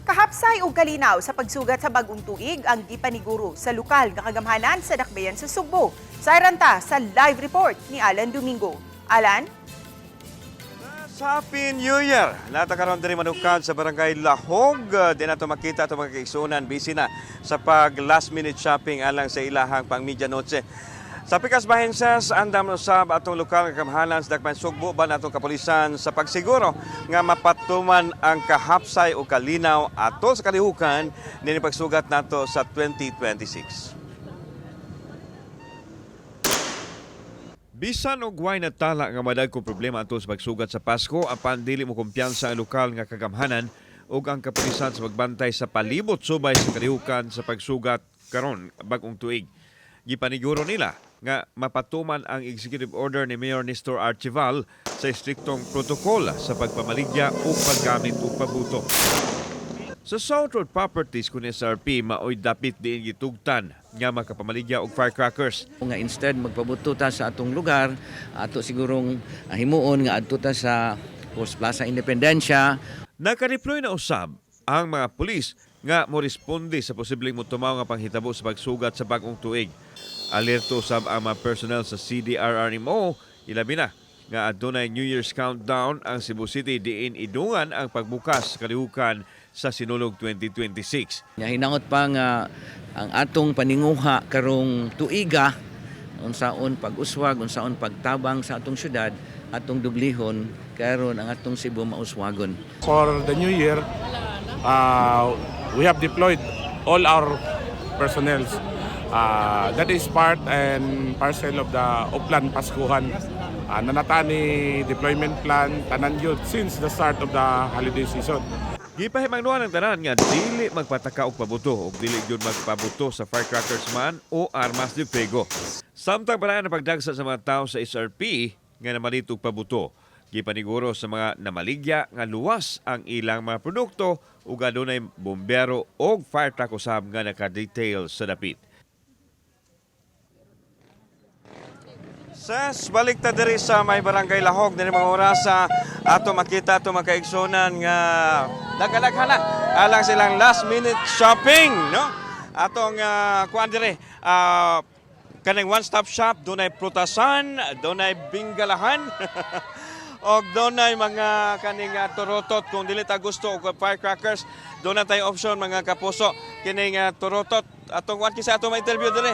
Kahapsay ug kalinaw sa pagsugat sa bagong tuig ang gipaniguro sa lokal nga kagamhanan sa Dakbayan sa Sugbo. Sayranta sa live report ni Alan Domingo. Alan? Happy New Year! Nata karon diri manukad sa Barangay Lahog. Di nato makita ito mga kaigsunan. Busy na sa pag last minute shopping alang sa ilahang pang medianoche. Sa pikas bahensas, andam no sab atong lokal nga kamhanan sa Dakbayan Sugbo ba natong kapulisan sa pagsiguro nga mapatuman ang kahapsay o kalinaw ato sa kalihukan nini pagsugat nato sa 2026. Bisan og way natala nga madagkong problema ato sa pagsugat sa Pasko, apan dili mo kumpiyansa ang lokal nga kagamhanan ug ang kapulisan sa pagbantay sa palibot subay sa kalihukan sa pagsugat karon bagong tuig. Gipaniguro nila nga mapatuman ang executive order ni Mayor Nestor Archival sa istriktong protokol sa pagpamaligya o paggamit og pabuto. Sa South Road Properties kun SRP maoy dapit diin gitugtan nga makapamaligya og firecrackers. Nga instead magpabuto ta sa atong lugar, ato sigurong himuon nga adto ta sa Post Plaza Independencia. Nakareploy na usab ang mga pulis nga mo responde sa posibleng motumaw nga panghitabo sa pagsugat sa bagong tuig. Alerto usab ang mga personnel sa CDRRMO, ilabi na nga adunay New Year's countdown ang Cebu City diin idungan ang pagbukas kalihukan sa sinulog 2026. Nya hinangot pa nga ang atong paninguha karong tuiga unsaon pag-uswag, unsaon pagtabang sa atong syudad, atong dublihon karon ang atong Cebu mauswagon. For the new year, we have deployed all our personnel. That is part and parcel of the Oplan Paskuhan. Nanatani deployment plan tanan yun since the start of the holiday season. Gipahimangnuan ang tanan nga dili magpataka og pabuto ug dili gyud magpabuto sa firecrackers man o armas de fuego. Samtang paraan ang pagdagsa sa mga tawo sa SRP nga namalit og pabuto. Gipaniguro sa mga namaligya nga luwas ang ilang mga produkto ug adunay bombero o fire truck usab nga naka-detail sa dapit. Ses, balik ta diri sa may Barangay Lahog diri mga orasa ato makita ato mga kaigsunan nga daghan na alang silang last minute shopping, no? Atong kuan diri kanang one stop shop, dunay prutasan, dunay bingalahan. Og dunay mga kaning turotot kung dili ta gusto og firecrackers, doon na tayo option mga kapuso kining turotot atong kuan kisa ato ma-interview diri.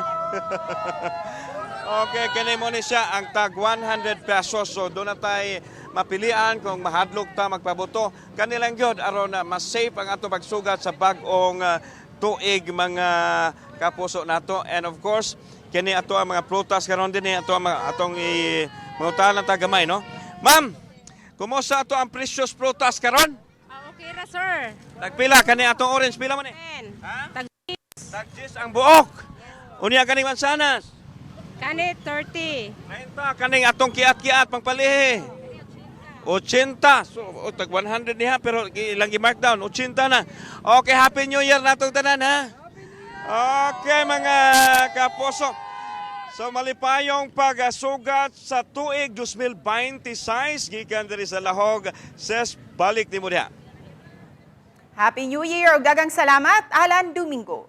Okay, kini mo ni siya ang tag 100 pesos. So doon na tayo mapilian kung mahadlok ta magpabuto. Kanilang gyud aron na mas safe ang ato pagsugat sa bag-ong tuig mga kapuso nato. And of course, kini ato ang mga prutas karon din ato ang atong mangutahan ta gamay, no? Ma'am, kumusta ato ang precious prutas karon? Okay ra, sir. Tagpila kani atong orange pila man ni? Ha? Tag-10 ang buok. Unya kaning mansanas. Kani 30. 90 kaning atong kiat-kiat pangpalihi. 80. So tag 100 niya pero ilang gi-mark down 80 na. Okay, happy new year natong tanan ha. Okay mga kapuso. So malipayong pagsugat sa tuig 2026 gikan diri sa Lahog. Ses balik ni mo diha. Happy New Year ug daghang salamat, Alan Domingo.